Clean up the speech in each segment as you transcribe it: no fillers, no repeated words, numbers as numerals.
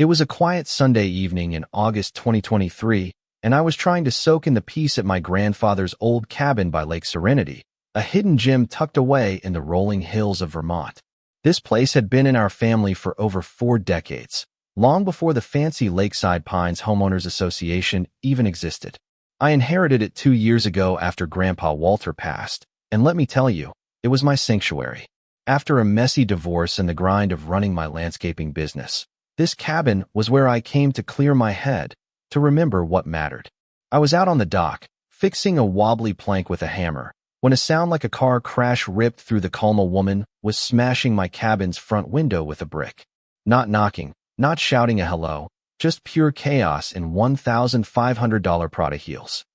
It was a quiet Sunday evening in August 2023, and I was trying to soak in the peace at my grandfather's old cabin by Lake Serenity, a hidden gem tucked away in the rolling hills of Vermont. This place had been in our family for over 4 decades, long before the fancy Lakeside Pines Homeowners Association even existed. I inherited it 2 years ago after Grandpa Walter passed, and let me tell you, it was my sanctuary. After a messy divorce and the grind of running my landscaping business, this cabin was where I came to clear my head, to remember what mattered. I was out on the dock, fixing a wobbly plank with a hammer, when a sound like a car crash ripped through the calm. A woman was smashing my cabin's front window with a brick. Not knocking, not shouting a hello, just pure chaos in $1,500 Prada heels.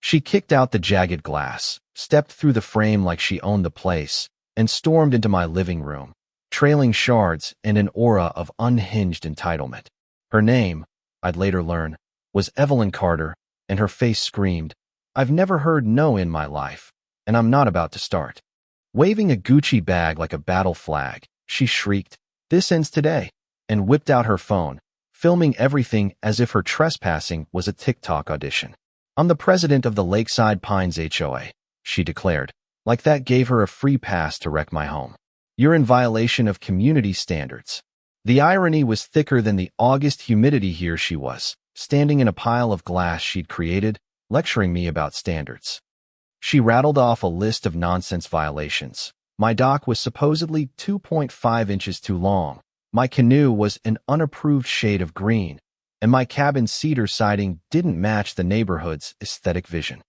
She kicked out the jagged glass, stepped through the frame like she owned the place, and stormed into my living room, trailing shards and an aura of unhinged entitlement. Her name, I'd later learn, was Evelyn Carter, and her face screamed, "I've never heard no in my life, and I'm not about to start." Waving a Gucci bag like a battle flag, she shrieked, "This ends today," and whipped out her phone, filming everything as if her trespassing was a TikTok audition. "I'm the president of the Lakeside Pines HOA," she declared, like that gave her a free pass to wreck my home. "You're in violation of community standards." The irony was thicker than the August humidity. Here she was, standing in a pile of glass she'd created, lecturing me about standards. She rattled off a list of nonsense violations. My dock was supposedly 2.5 inches too long. My canoe was an unapproved shade of green, and my cabin's cedar siding didn't match the neighborhood's aesthetic vision.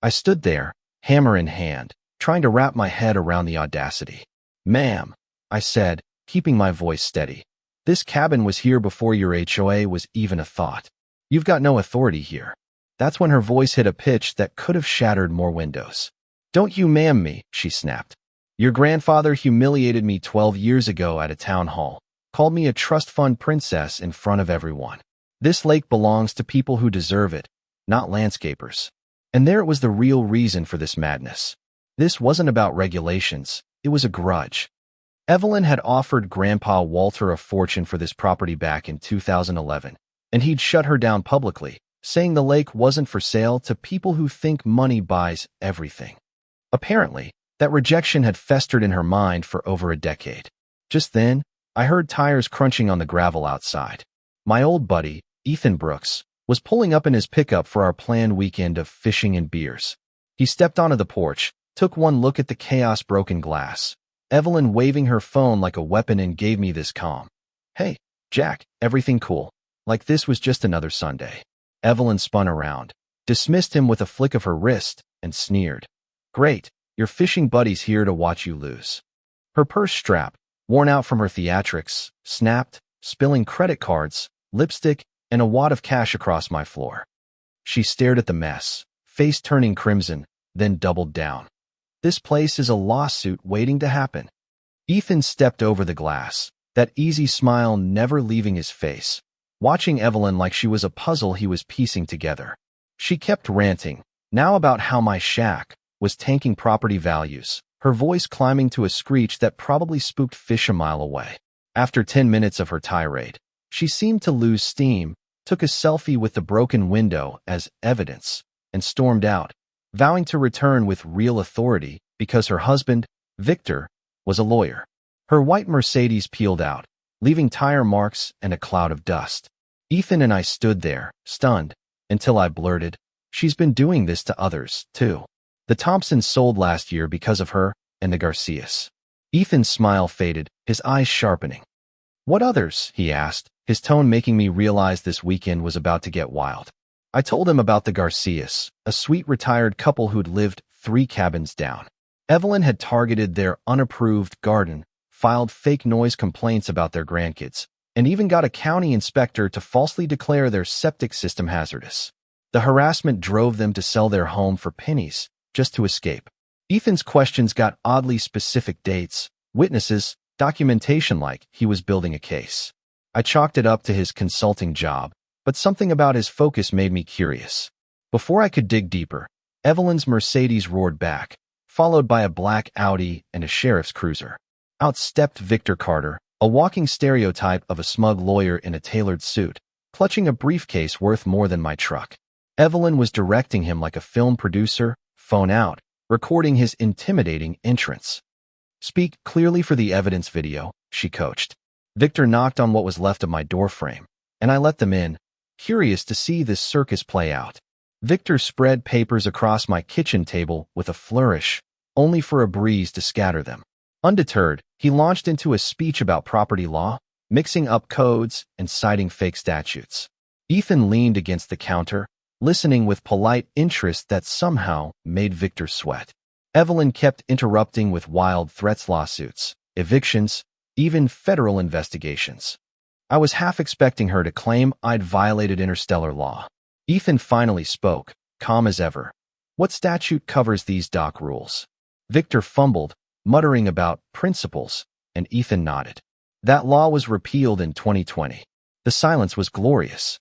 I stood there, hammer in hand, trying to wrap my head around the audacity. "Ma'am," I said, keeping my voice steady, "this cabin was here before your HOA was even a thought. You've got no authority here." That's when her voice hit a pitch that could have shattered more windows. "Don't you ma'am me," she snapped. "Your grandfather humiliated me 12 years ago at a town hall, called me a trust fund princess in front of everyone. This lake belongs to people who deserve it, not landscapers." And there it was, the real reason for this madness. This wasn't about regulations, it was a grudge. Evelyn had offered Grandpa Walter a fortune for this property back in 2011, and he'd shut her down publicly, saying the lake wasn't for sale to people who think money buys everything. Apparently, that rejection had festered in her mind for over a decade. Just then, I heard tires crunching on the gravel outside. My old buddy, Ethan Brooks, was pulling up in his pickup for our planned weekend of fishing and beers. He stepped onto the porch, took one look at the chaos-broken glass, Evelyn waving her phone like a weapon, and gave me this calm, "Hey, Jack, everything cool? Like this was just another Sunday." Evelyn spun around, dismissed him with a flick of her wrist, and sneered, "Great, your fishing buddy's here to watch you lose." Her purse strap, worn out from her theatrics, snapped, spilling credit cards, lipstick, and a wad of cash across my floor. She stared at the mess, face turning crimson, then doubled down. "This place is a lawsuit waiting to happen." Ethan stepped over the glass, that easy smile never leaving his face, watching Evelyn like she was a puzzle he was piecing together. She kept ranting, now about how my shack was tanking property values, her voice climbing to a screech that probably spooked fish a mile away. After 10 minutes of her tirade, she seemed to lose steam, took a selfie with the broken window as evidence, and stormed out, vowing to return with real authority because her husband, Victor, was a lawyer. Her white Mercedes peeled out, leaving tire marks and a cloud of dust. Ethan and I stood there, stunned, until I blurted, "She's been doing this to others, too. The Thompsons sold last year because of her, and the Garcias." Ethan's smile faded, his eyes sharpening. "What others?" he asked, his tone making me realize this weekend was about to get wild. I told him about the Garcias, a sweet retired couple who'd lived 3 cabins down. Evelyn had targeted their unapproved garden, filed fake noise complaints about their grandkids, and even got a county inspector to falsely declare their septic system hazardous. The harassment drove them to sell their home for pennies, just to escape. Ethan's questions got oddly specific: dates, witnesses, documentation, like he was building a case. I chalked it up to his consulting job, but something about his focus made me curious. Before I could dig deeper, Evelyn's Mercedes roared back, followed by a black Audi and a sheriff's cruiser. Out stepped Victor Carter, a walking stereotype of a smug lawyer in a tailored suit, clutching a briefcase worth more than my truck. Evelyn was directing him like a film producer, phone out, recording his intimidating entrance. "Speak clearly for the evidence video," she coached. Victor knocked on what was left of my doorframe, and I let them in, curious to see this circus play out. Victor spread papers across my kitchen table with a flourish, only for a breeze to scatter them. Undeterred, he launched into a speech about property law, mixing up codes and citing fake statutes. Ethan leaned against the counter, listening with polite interest that somehow made Victor sweat. Evelyn kept interrupting with wild threats, lawsuits, evictions, even federal investigations. I was half expecting her to claim I'd violated interstellar law. Ethan finally spoke, calm as ever. "What statute covers these dock rules?" Victor fumbled, muttering about principles, and Ethan nodded. "That law was repealed in 2020. The silence was glorious.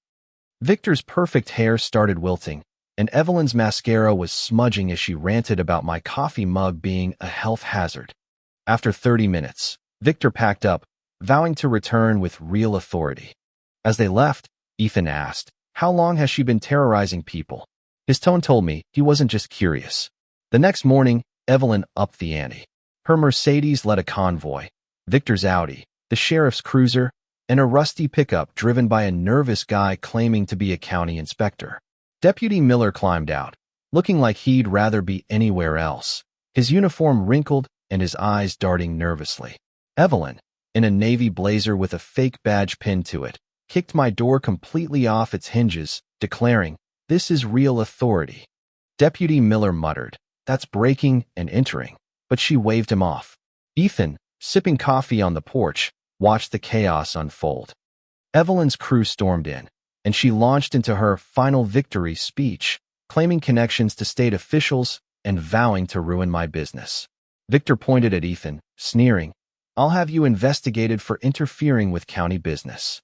Victor's perfect hair started wilting, and Evelyn's mascara was smudging as she ranted about my coffee mug being a health hazard. After 30 minutes, Victor packed up, vowing to return with real authority. As they left, Ethan asked, "How long has she been terrorizing people?" His tone told me he wasn't just curious. The next morning, Evelyn upped the ante. Her Mercedes led a convoy, Victor's Audi, the sheriff's cruiser, and a rusty pickup driven by a nervous guy claiming to be a county inspector. Deputy Miller climbed out, looking like he'd rather be anywhere else, his uniform wrinkled and his eyes darting nervously. Evelyn, in a navy blazer with a fake badge pinned to it, kicked my door completely off its hinges, declaring, "This is real authority." Deputy Miller muttered, "That's breaking and entering," but she waved him off. Ethan, sipping coffee on the porch, watched the chaos unfold. Evelyn's crew stormed in, and she launched into her final victory speech, claiming connections to state officials and vowing to ruin my business. Victor pointed at Ethan, sneering, "I'll have you investigated for interfering with county business."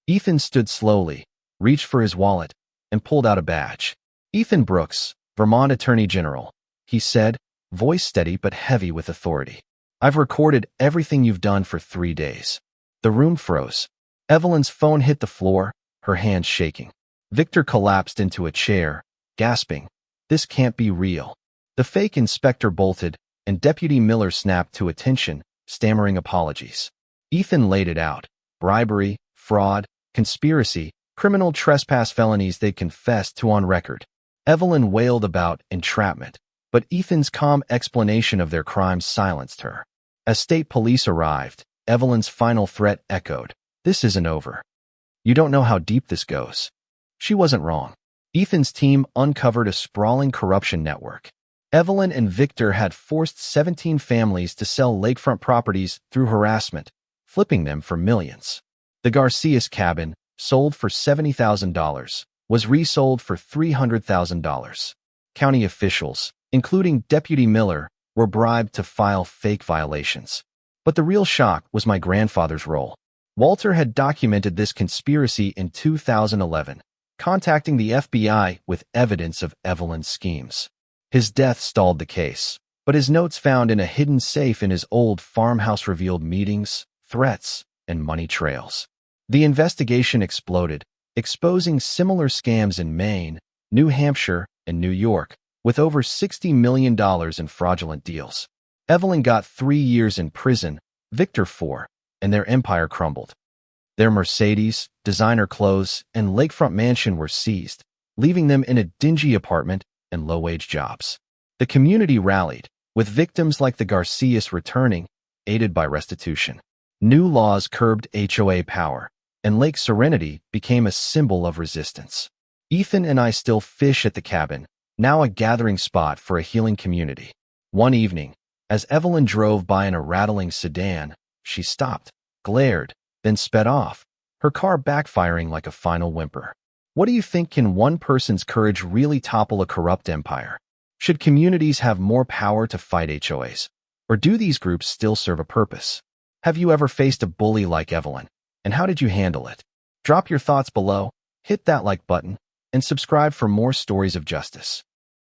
Ethan stood slowly, reached for his wallet, and pulled out a badge. "Ethan Brooks, Vermont Attorney General," he said, voice steady but heavy with authority. "I've recorded everything you've done for 3 days." The room froze. Evelyn's phone hit the floor, her hands shaking. Victor collapsed into a chair, gasping, "This can't be real." The fake inspector bolted, and Deputy Miller snapped to attention, stammering apologies. Ethan laid it out: bribery, fraud, conspiracy, criminal trespass felonies they'd confessed to on record. Evelyn wailed about entrapment, but Ethan's calm explanation of their crimes silenced her. As state police arrived, Evelyn's final threat echoed, "This isn't over. You don't know how deep this goes." She wasn't wrong. Ethan's team uncovered a sprawling corruption network. Evelyn and Victor had forced 17 families to sell lakefront properties through harassment, flipping them for millions. The Garcias cabin, sold for $70,000, was resold for $300,000. County officials, including Deputy Miller, were bribed to file fake violations. But the real shock was my grandfather's role. Walter had documented this conspiracy in 2011, contacting the FBI with evidence of Evelyn's schemes. His death stalled the case, but his notes found in a hidden safe in his old farmhouse revealed meetings, threats, and money trails. The investigation exploded, exposing similar scams in Maine, New Hampshire, and New York, with over $60 million in fraudulent deals. Evelyn got 3 years in prison, Victor 4, and their empire crumbled. Their Mercedes, designer clothes, and lakefront mansion were seized, leaving them in a dingy apartment and low-wage jobs. The community rallied, with victims like the Garcias returning, aided by restitution. New laws curbed HOA power, and Lake Serenity became a symbol of resistance. Ethan and I still fish at the cabin, now a gathering spot for a healing community. One evening, as Evelyn drove by in a rattling sedan, she stopped, glared, then sped off, her car backfiring like a final whimper. What do you think? Can one person's courage really topple a corrupt empire? Should communities have more power to fight HOAs? Or do these groups still serve a purpose? Have you ever faced a bully like Evelyn? And how did you handle it? Drop your thoughts below, hit that like button, and subscribe for more stories of justice.